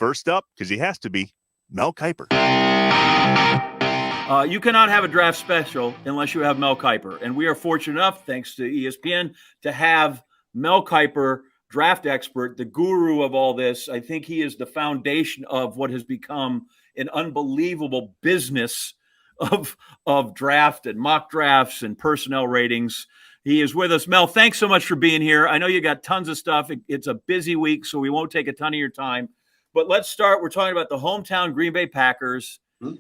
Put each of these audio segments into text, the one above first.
First up, because he has to be, Mel Kiper. You cannot have a draft special unless you have Mel Kiper. And we are fortunate enough, thanks to ESPN, to have Mel Kiper, draft expert, the guru of all this. I think he is the foundation of what has become an unbelievable business of draft and mock drafts and personnel ratings. He is with us. Mel, thanks so much for being here. I know you got tons of stuff. It's a busy week, so we won't take a ton of your time. But let's start. We're talking about the hometown Green Bay Packers. Mm-hmm.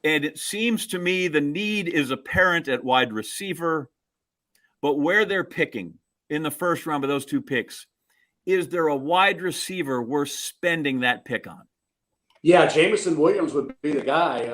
And it seems to me the need is apparent at wide receiver. But where they're picking in the first round of those two picks, is there a wide receiver worth spending that pick on? Yeah, Jameson Williams would be the guy.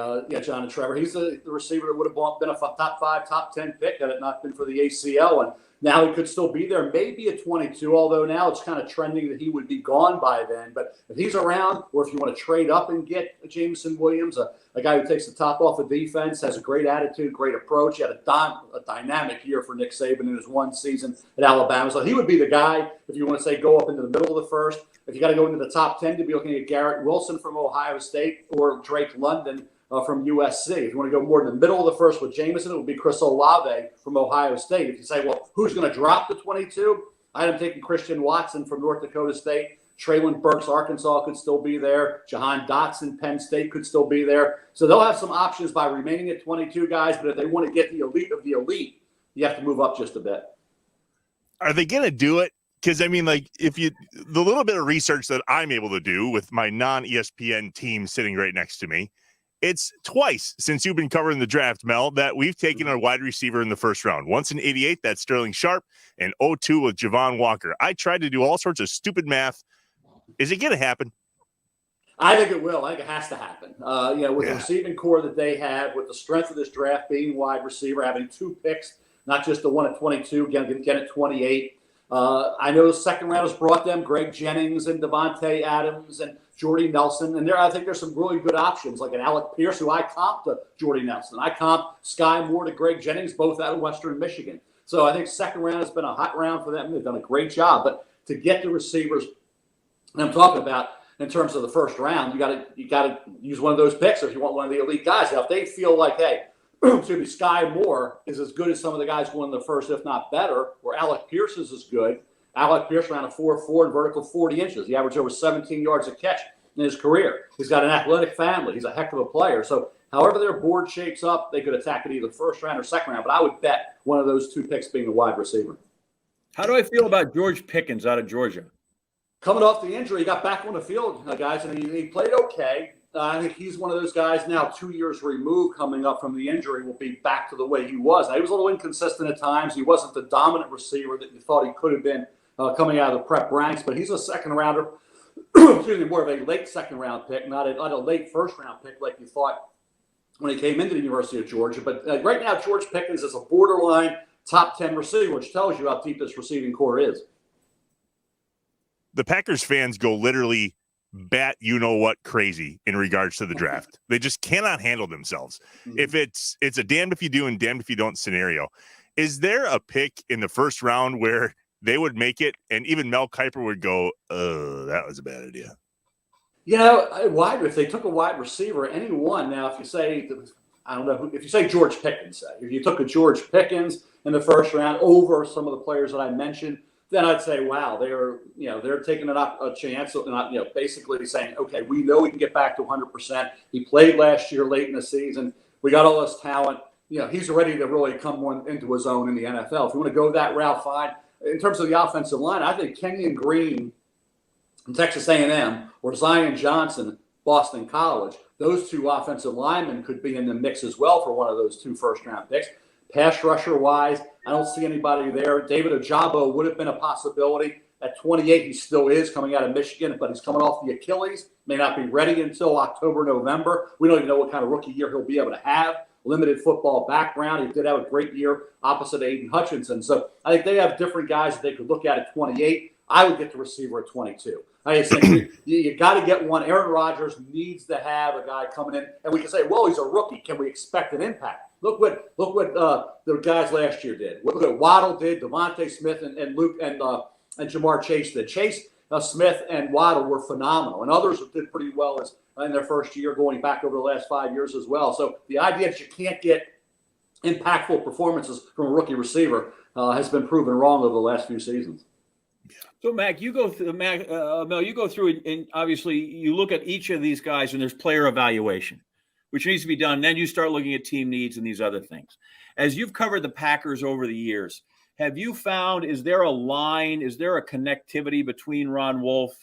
John and Trevor. He's the receiver that would have been a top 5, top 10 pick had it not been for the ACL. And now he could still be there, maybe at 22, although now it's kind of trending that he would be gone by then. But if he's around, or if you want to trade up and get Jameson Williams, a guy who takes the top off the defense, has a great attitude, great approach. He had a dynamic year for Nick Saban in his one season at Alabama. So he would be the guy if you want to say go up into the middle of the first. If you got to go into the top 10, to be looking at Garrett Wilson from Ohio State or Drake London from USC. If you want to go more in the middle of the first with Jameson, it would be Chris Olave from Ohio State. If you say, well, who's going to drop to 22? I'm taking Christian Watson from North Dakota State. Traylon Burks, Arkansas, could still be there. Jahan Dotson, Penn State, could still be there. So they'll have some options by remaining at 22 guys, but if they want to get the elite of the elite, you have to move up just a bit. Are they going to do it? Because, I mean, like, the little bit of research that I'm able to do with my non-ESPN team sitting right next to me, it's twice since you've been covering the draft, Mel, that we've taken a wide receiver in the first round. Once in 88, that's Sterling Sharp, and 02 with Javon Walker. I tried to do all sorts of stupid math. Is it going to happen? I think it will. I think it has to happen. With the receiving core that they have, with the strength of this draft being wide receiver, having 2 picks, not just the one at 22, again at 28. I know the second round has brought them Greg Jennings and Devontae Adams and Jordy Nelson. And I think there's some really good options, like an Alec Pierce, who I comped to Jordy Nelson. I comped Sky Moore to Greg Jennings, both out of Western Michigan. So I think second round has been a hot round for them. They've done a great job. But to get the receivers, and I'm talking about in terms of the first round, you got to use one of those picks if you want one of the elite guys. Now, if they feel like, hey, Sky Moore is as good as some of the guys going in the first, if not better, or Alec Pierce is as good. Alec Pierce ran a 4.4 and vertical 40 inches. He averaged over 17 yards a catch in his career. He's got an athletic family. He's a heck of a player. So however their board shapes up, they could attack it either first round or second round. But I would bet one of those 2 picks being the wide receiver. How do I feel about George Pickens out of Georgia? Coming off the injury, he got back on the field, guys, and he played okay. I think he's one of those guys now, 2 years removed, coming up from the injury, will be back to the way he was. Now, he was a little inconsistent at times. He wasn't the dominant receiver that you thought he could have been coming out of the prep ranks, but he's a second rounder, more of a late second round pick, not a late first round pick like you thought when he came into the University of Georgia. But right now, George Pickens is a borderline top 10 receiver, which tells you how deep this receiving core is. The Packers fans go literally bat crazy in regards to the draft. They just cannot handle themselves. Mm-hmm. If it's a damned if you do and damned if you don't scenario. Is there a pick in the first round where they would make it and even Mel Kiper would go, that was a bad idea? If they took a wide receiver, any one. Now, if you say, I don't know, if you say George Pickens, if you took a George Pickens in the first round over some of the players that I mentioned, then I'd say, wow, they're taking a chance, basically saying, okay, we know we can get back to 100%. He played last year late in the season. We got all this talent. He's ready to really come into his own in the NFL. If you want to go that route, fine. In terms of the offensive line, I think Kenyon Green from Texas A&M or Zion Johnson, Boston College, those 2 offensive linemen could be in the mix as well for one of those 2 first-round picks. Pass rusher-wise, I don't see anybody there. David Ojabo would have been a possibility. At 28, he still is coming out of Michigan, but he's coming off the Achilles. May not be ready until October, November. We don't even know what kind of rookie year he'll be able to have. Limited football background. He did have a great year opposite Aiden Hutchinson. So I think they have different guys that they could look at 28. I would get the receiver at 22. I just think you got to get one. Aaron Rodgers needs to have a guy coming in, and we can say, well, he's a rookie. Can we expect an impact? Look what the guys last year did. Look what Waddle did, Devontae Smith and Luke and Jamar Chase did. Chase Smith and Waddle were phenomenal, and others did pretty well in their first year, going back over the last 5 years as well. So the idea that you can't get impactful performances from a rookie receiver has been proven wrong over the last few seasons. So, Mel, you go through and obviously you look at each of these guys, and there's player evaluation, which needs to be done. Then you start looking at team needs and these other things. As you've covered the Packers over the years, have you found, is there a line, is there a connectivity between Ron Wolf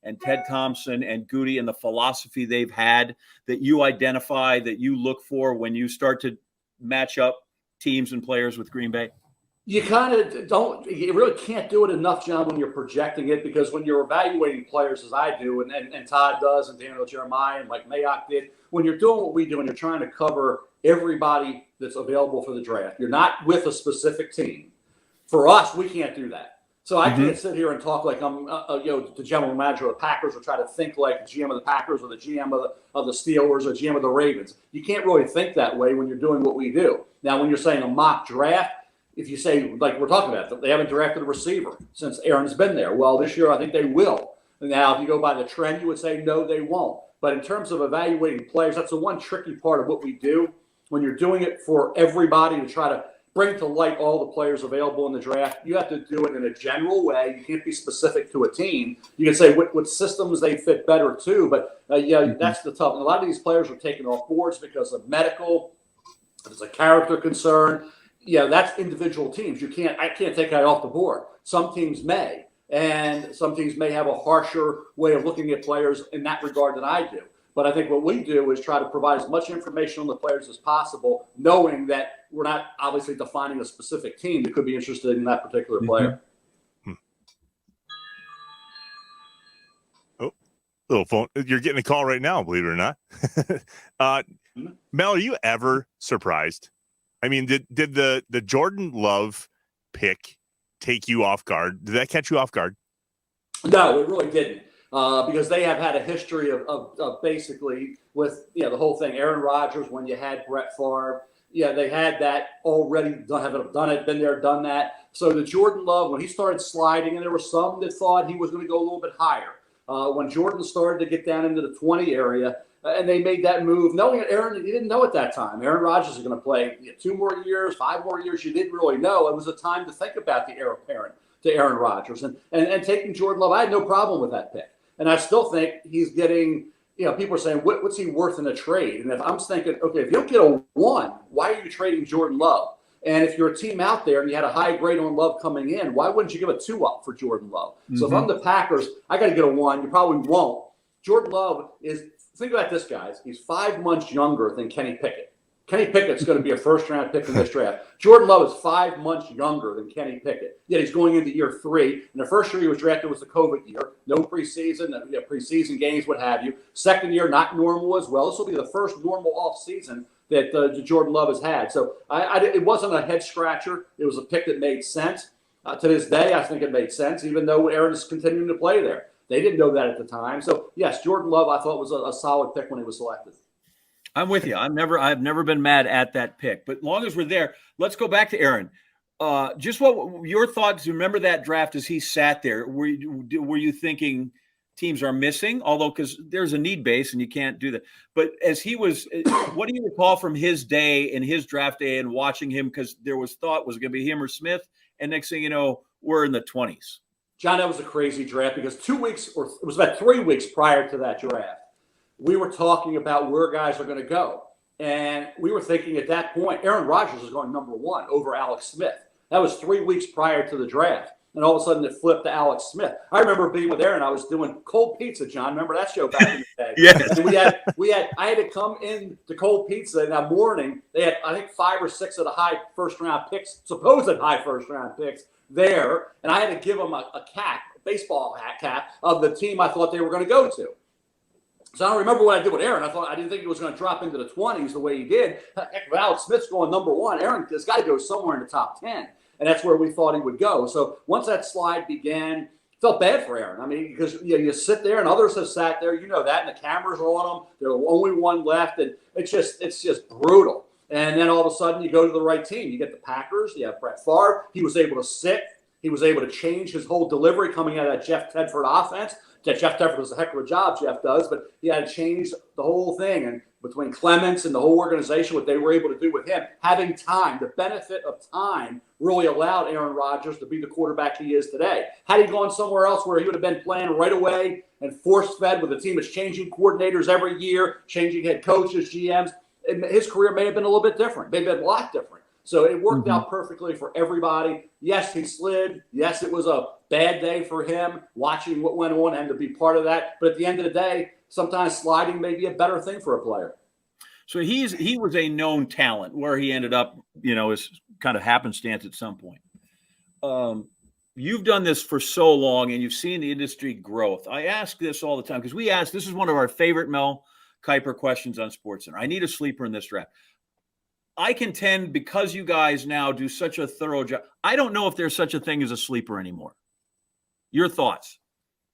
and Ted Thompson and Goody and the philosophy they've had that you identify, that you look for when you start to match up teams and players with Green Bay? You kind of don't, you really can't do it enough, John, when you're projecting it, because when you're evaluating players, as I do, and Todd does, and Daniel Jeremiah, and like Mayock did, when you're doing what we do and you're trying to cover everybody that's available for the draft, you're not with a specific team. For us, we can't do that. So I can't sit here and talk like I'm, the general manager of the Packers, or try to think like the GM of the Packers or the GM of the Steelers or GM of the Ravens. You can't really think that way when you're doing what we do. Now, when you're saying a mock draft, if you say, like we're talking about, they haven't drafted a receiver since Aaron's been there. Well, this year I think they will. Now, if you go by the trend, you would say no, they won't. But in terms of evaluating players, that's the one tricky part of what we do. When you're doing it for everybody to try to bring to light all the players available in the draft, you have to do it in a general way. You can't be specific to a team. You can say what systems they fit better to, but that's the tough. And a lot of these players are taken off boards because of medical. It's a character concern. That's individual teams. I can't take that off the board. Some teams may, and some teams may have a harsher way of looking at players in that regard than I do. But I think what we do is try to provide as much information on the players as possible, knowing that we're not obviously defining a specific team that could be interested in that particular player. Oh, little phone. You're getting a call right now, believe it or not. Mel, are you ever surprised? I mean, did the Jordan Love pick take you off guard? Did that catch you off guard? No, it really didn't. Because they have had a history of basically with the whole thing. Aaron Rodgers, when you had Brett Favre, they had that already. Done it, been there, done that. So the Jordan Love, when he started sliding, and there were some that thought he was going to go a little bit higher. When Jordan started to get down into the 20 area, and they made that move, knowing that Aaron, you didn't know at that time. Aaron Rodgers is going to play 2 more years, 5 more years. You didn't really know. It was a time to think about the heir apparent to Aaron Rodgers, and taking Jordan Love. I had no problem with that pick. And I still think he's getting, people are saying, what's he worth in a trade? And if I'm thinking, okay, if you don't get a 1, why are you trading Jordan Love? And if you're a team out there and you had a high grade on Love coming in, why wouldn't you give a 2 up for Jordan Love? So if I'm the Packers, I got to get a 1. You probably won't. Jordan Love think about this, guys. He's 5 months younger than Kenny Pickett. Kenny Pickett's going to be a first-round pick in this draft. Jordan Love is 5 months younger than Kenny Pickett. Yet he's going into year 3. And the first year he was drafted was the COVID year. No preseason, preseason games, what have you. Second year, not normal as well. This will be the first normal offseason that Jordan Love has had. So it wasn't a head-scratcher. It was a pick that made sense. To this day, I think it made sense, even though Aaron is continuing to play there. They didn't know that at the time. So, yes, Jordan Love, I thought, was a solid pick when he was selected. I'm with you. I've never been mad at that pick. But long as we're there, let's go back to Aaron. Just what your thoughts? Remember that draft as he sat there? Were you thinking teams are missing? Although, because there's a need base and you can't do that. But as he was, what do you recall from his day and his draft day and watching him? Because there was thought was it going to be him or Smith, and next thing you know, we're in the 20s. John, that was a crazy draft because 2 weeks, or it was about 3 weeks prior to that draft, we were talking about where guys are going to go. And we were thinking at that point, Aaron Rodgers is going number 1 over Alex Smith. That was 3 weeks prior to the draft. And all of a sudden it flipped to Alex Smith. I remember being with Aaron. I was doing Cold Pizza, John. Remember that show back in the day? Yes. And I had to come in to Cold Pizza in that morning. They had, I think, 5 or 6 of the high first-round picks, supposed high first-round picks there. And I had to give them a cap, a baseball hat cap of the team I thought they were going to go to. So I don't remember what I did with Aaron. I didn't think he was going to drop into the 20s the way he did. Heck, if Alex Smith's going number 1, Aaron, this guy goes somewhere in the top 10. And that's where we thought he would go. So once that slide began, felt bad for Aaron. I mean, because you sit there and others have sat there, you know that, and the cameras are on them. There's only one left, and it's just brutal. And then all of a sudden you go to the right team. You get the Packers. You have Brett Favre. He was able to sit. He was able to change his whole delivery coming out of that Jeff Tedford offense. Jeff Tedford does a heck of a job, Jeff does, but he had to change the whole thing. And between Clements and the whole organization, what they were able to do with him, having time, the benefit of time really allowed Aaron Rodgers to be the quarterback he is today. Had he gone somewhere else where he would have been playing right away and force-fed with a team that's changing coordinators every year, changing head coaches, GMs, his career may have been a little bit different, maybe a lot different. So it worked out perfectly for everybody. Yes, he slid. Yes, it was a bad day for him watching what went on and to be part of that. But at the end of the day, sometimes sliding may be a better thing for a player. So he was a known talent. Where he ended up, is kind of happenstance at some point. You've done this for so long, and you've seen the industry growth. I ask this all the time because this is one of our favorite Mel Kiper questions on SportsCenter. I need a sleeper in this draft. I contend because you guys now do such a thorough job, I don't know if there's such a thing as a sleeper anymore. Your thoughts?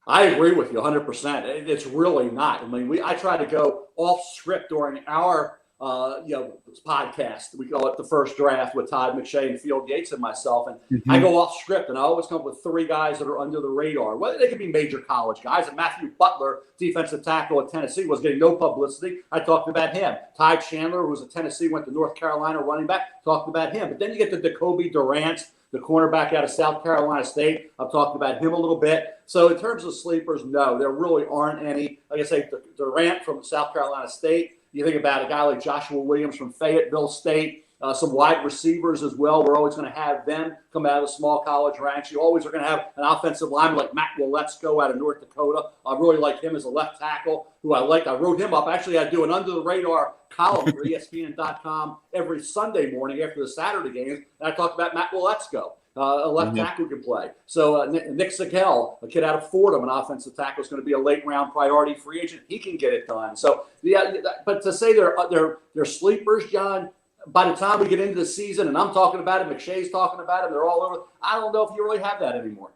I agree with you 100%. It's really not. I mean, I try to go off script during our podcast. We call it the First Draft with Todd McShay and Field Yates and myself. And I go off script, and I always come up with three guys that are under the radar. Whether they could be major college guys. And Matthew Butler, defensive tackle at Tennessee, was getting no publicity. I talked about him. Ty Chandler, who was at Tennessee, went to North Carolina running back, talked about him. But then you get to Jacoby Durant, the cornerback out of South Carolina State. I've talked about him a little bit. So in terms of sleepers, no, there really aren't any. Like I say, Durant from South Carolina State. You think about a guy like Joshua Williams from Fayetteville State, some wide receivers as well. We're always going to have them come out of the small college ranks. You always are going to have an offensive lineman like Matt Waletzko out of North Dakota. I really like him as a left tackle, who I like. I wrote him up. Actually, I do an under-the-radar column for ESPN.com every Sunday morning after the Saturday games, and I talk about Matt Waletzko. A left tackle who can play. So Nick Sigel, a kid out of Fordham, an offensive tackle, is going to be a late-round priority free agent. He can get it done. So, yeah, but to say they're sleepers, John, by the time we get into the season, and I'm talking about it, McShay's talking about it, they're all over. I don't know if you really have that anymore.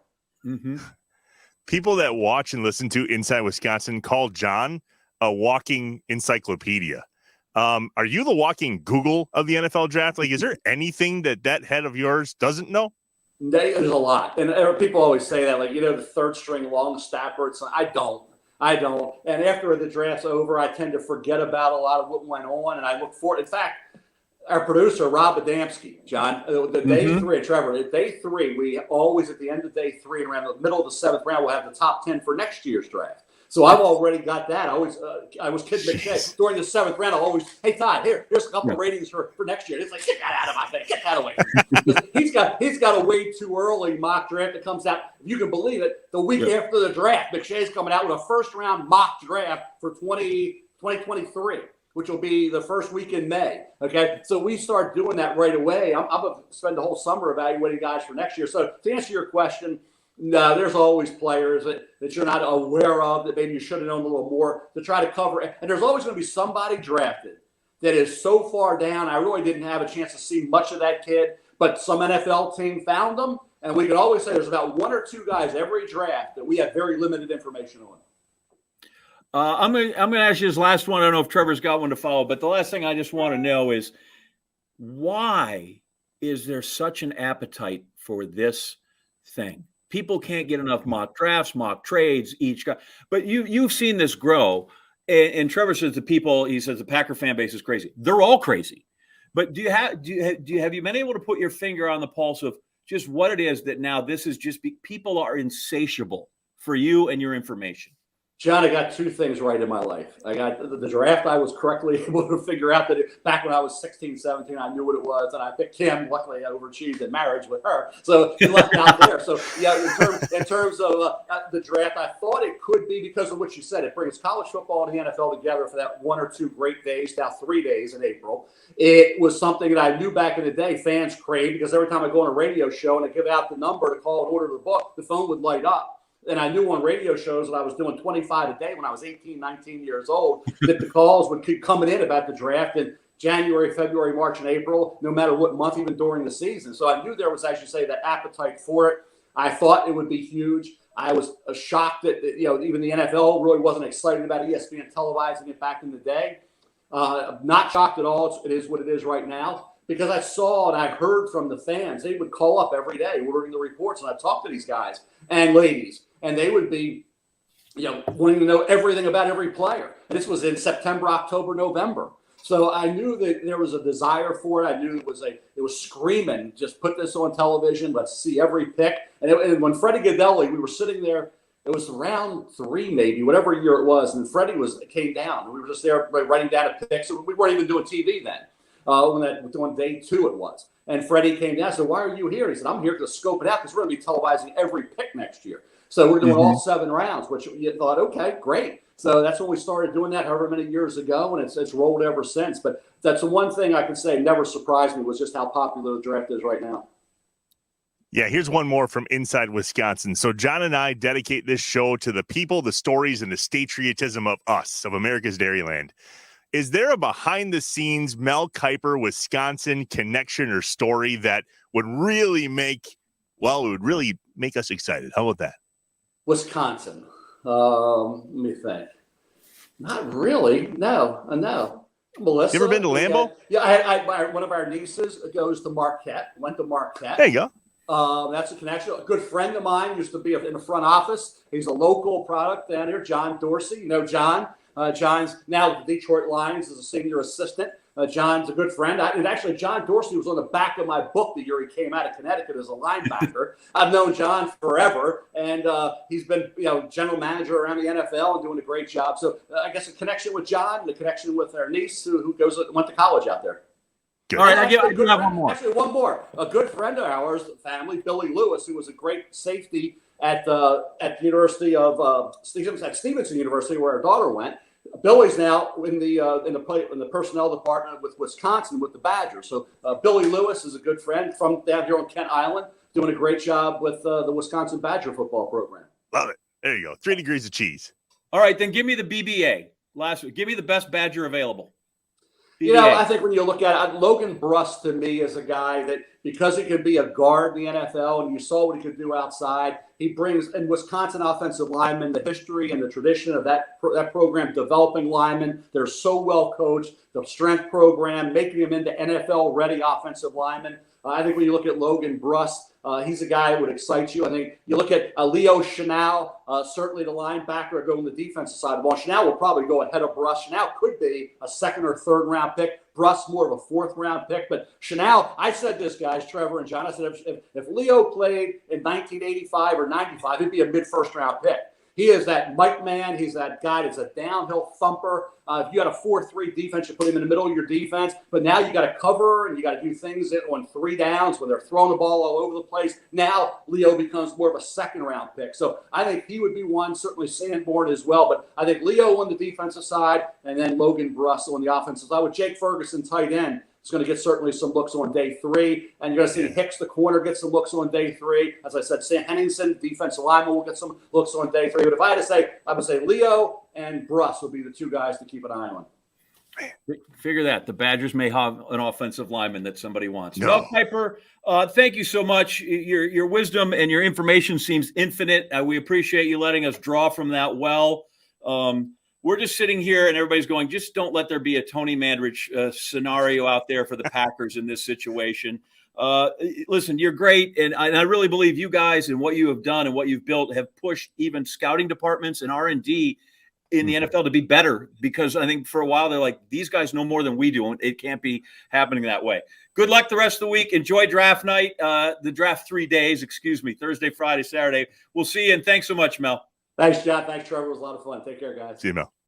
People that watch and listen to Inside Wisconsin call John a walking encyclopedia. Are you the walking Google of the NFL draft? Like, is there anything that head of yours doesn't know? There's a lot. And people always say that, like, the third string long snapper. I don't. And after the draft's over, I tend to forget about a lot of what went on, and I look forward. In fact, our producer, Rob Adamski, John, the day three, Trevor, at day three, we always, at the end of day three and around the middle of the seventh round, we'll have the top 10 for next year's draft. So I've already got that. I was kidding McShay during the seventh round. I'll always, hey Todd, here's a couple of ratings for next year. It's like, get that out of my face, get that away. he's got a way too early mock draft that comes out. If you can believe it, the week after the draft, McShay's coming out with a first round mock draft for 2023, which will be the first week in May. Okay, so we start doing that right away. I'm going to spend the whole summer evaluating guys for next year. So to answer your question, no, there's always players that you're not aware of that maybe you should have known a little more to try to cover. And there's always going to be somebody drafted that is so far down. I really didn't have a chance to see much of that kid, but some NFL team found them. And we can always say there's about one or two guys every draft that we have very limited information on. I'm gonna ask you this last one. I don't know if Trevor's got one to follow, but the last thing I just want to know is, why is there such an appetite for this thing? People can't get enough mock drafts, mock trades, each guy. But you've seen this grow. And Trevor says he says the Packer fan base is crazy. They're all crazy. But have you been able to put your finger on the pulse of just what it is that now this is just people are insatiable for you and your information? John, I got two things right in my life. I got the draft. I was correctly able to figure out that back when I was 16, 17, I knew what it was. And I picked Kim. Luckily, I overachieved in marriage with her. So he left out there. So, yeah, in terms of the draft, I thought it could be because of what you said. It brings college football and the NFL together for that 1 or 2 great days, now 3 days in April. It was something that I knew back in the day fans craved, because every time I go on a radio show and I give out the number to call and order the book, the phone would light up. And I knew on radio shows that I was doing 25 a day when I was 18, 19 years old, that the calls would keep coming in about the draft in January, February, March, and April, no matter what month, even during the season. So I knew there was, as you say, that appetite for it. I thought it would be huge. I was shocked that, even the NFL really wasn't excited about ESPN televising it back in the day. Not shocked at all. It is what it is right now. because I saw and I heard from the fans. They would call up every day ordering the reports, and I talked to these guys and ladies, and they would be, wanting to know everything about every player. This was in September, October, November. So I knew that there was a desire for it. I knew it was screaming, just put this on television. Let's see every pick. And when Freddie Godelli, we were sitting there, it was round 3, maybe, whatever year it was, and Freddie came down. And we were just there writing down a pick. So we weren't even doing TV then. On day 2 it was. And Freddie came down. I said, "Why are you here?" He said, "I'm here to scope it out because we're going to be televising every pick next year." So we're doing all 7 rounds, which you thought, okay, great. So that's when we started doing that however many years ago, and it's rolled ever since. But that's the one thing I can say never surprised me was just how popular the draft is right now. Yeah, here's one more from inside Wisconsin. So John and I dedicate this show to the people, the stories, and the patriotism of us, of America's Dairyland. Is there a behind-the-scenes Mel Kiper, Wisconsin connection or story that would really make us excited? How about that? Wisconsin. Let me think. Not really. No. Melissa. You ever been to Lambeau? Yeah, one of our nieces goes to Marquette. Went to Marquette. There you go. That's a connection. A good friend of mine used to be in the front office. He's a local product down here, John Dorsey. You know John. John's now with the Detroit Lions as a senior assistant. John's a good friend. And actually, John Dorsey was on the back of my book the year he came out of Connecticut as a linebacker. I've known John forever, and he's been general manager around the NFL and doing a great job. So I guess a connection with John, the connection with our niece who went to college out there. Good. All right, I have one more. Actually, one more. A good friend of ours, family, Billy Lewis, who was a great safety at the University of Stevenson University, where our daughter went. Billy's now in the personnel department with Wisconsin with the Badgers. So Billy Lewis is a good friend from down here on Kent Island, doing a great job with the Wisconsin Badger football program. Love it. There you go. 3 degrees of cheese. All right, then give me the BBA. Last week, give me the best Badger available. BBA. I think when you look at it, Logan Bruss to me is a guy that, because he could be a guard in the NFL and you saw what he could do outside, he brings in Wisconsin offensive linemen the history and the tradition of that program developing linemen. They're so well coached, the strength program, making them into NFL-ready offensive linemen. I think when you look at Logan Bruss, he's a guy that would excite you. I think you look at Leo Chenal, certainly the linebacker going the defensive side of the ball. Chenal will probably go ahead of Bruss. Chenal could be a 2nd or 3rd round pick. Bruss more of a 4th round pick. But Chenal, I said this, guys, Trevor and John, I said if Leo played in 1985 or 95, he'd be a mid-first round pick. He is that Mike man. He's that guy that's a downhill thumper. If you had a 4-3 defense, you put him in the middle of your defense. But now you got to cover and you got to do things on 3 downs when they're throwing the ball all over the place. Now Leo becomes more of a 2nd round pick. So I think he would be one, certainly Sanborn as well. But I think Leo on the defensive side and then Logan Bruss on the offensive side with Jake Ferguson tight end. Is going to get certainly some looks on day 3. And you're going to see Hicks, the corner, get some looks on day 3. As I said, Sam Henningsen, defensive lineman, will get some looks on day 3. But if I had to say, I would say Leo and Bruss would be the 2 guys to keep an eye on. Figure that. The Badgers may have an offensive lineman that somebody wants. No. Mel Kiper, thank you so much. Your wisdom and your information seems infinite. We appreciate you letting us draw from that well. We're just sitting here and everybody's going, just don't let there be a Tony Mandrich scenario out there for the Packers in this situation. Listen, you're great. And I really believe you guys and what you have done and what you've built have pushed even scouting departments and R&D in the NFL to be better, because I think for a while they're like, these guys know more than we do. And it can't be happening that way. Good luck the rest of the week. Enjoy draft night, the draft 3 days, Thursday, Friday, Saturday. We'll see you. And thanks so much, Mel. Thanks, John. Thanks, Trevor. It was a lot of fun. Take care, guys. See you, Mel.